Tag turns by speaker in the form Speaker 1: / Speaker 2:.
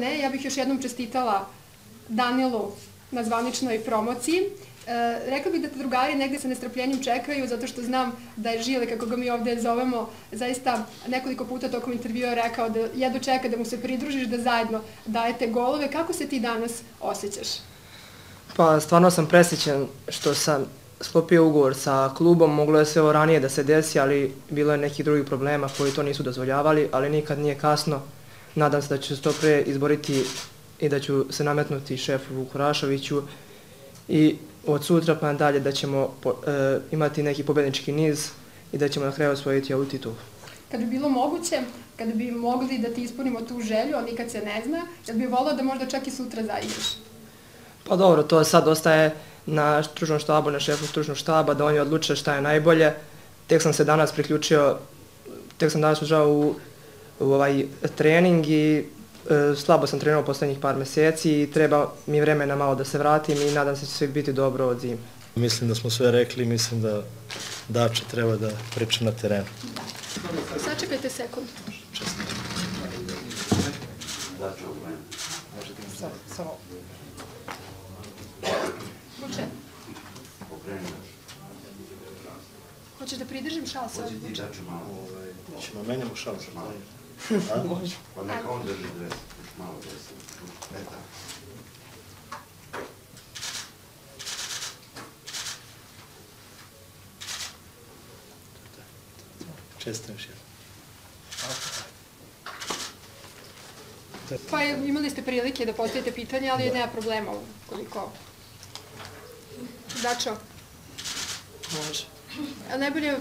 Speaker 1: Ja bih još jednom čestitala Danilu na zvaničnoj promociji. Rekla bih da te drugari negde sa nestrpljenjem čekaju, zato što znam da je Žile, kako ga mi ovde zovemo, zaista nekoliko puta tokom intervjua rekao da jedno čeka da mu se pridružiš, da zajedno dajete golove. Kako se ti danas osjećaš?
Speaker 2: Pa stvarno sam presrećan što sam sklopio ugovor sa klubom. Moglo je sve ovo ranije da se desi, ali bilo je nekih drugih problema koji to nisu dozvoljavali, ali nikad nije kasno. Nadam se da ću se to pre izboriti i da ću se nametnuti šefu Vuku Rašoviću i od sutra pa nadalje da ćemo imati neki pobednički niz i da ćemo na kraju osvojiti ovu titulu.
Speaker 1: Kad bi bilo moguće, kada bi mogli da ti ispunimo tu želju, ali nikad se ne zna, da bi volao da možda čak i sutra zaigraš?
Speaker 2: Pa dobro, to sad ostaje na stručnom štabu, na šefu stručnog štaba, da oni odluče šta je najbolje. Tek sam se danas priključio, tek sam danas ušao u ovaj trening i slabo sam trenirao poslednjih par meseci i treba mi vremena malo da se vratim i nadam se da će sve biti dobro od zime.
Speaker 3: Mislim da smo sve rekli, mislim da Dača treba da priča na terenu.
Speaker 1: Sačekajte sekund. Vuče. Hoćeš da pridržim šal sa ovim?
Speaker 3: Ćemo menjamo šal.
Speaker 4: Pa neka on drži dres, malo dres.
Speaker 3: Čestam još jednom.
Speaker 1: Pa imali ste prilike da postavite pitanje, ali nema problema koliko. Dačo?
Speaker 2: Može.
Speaker 1: A najbolje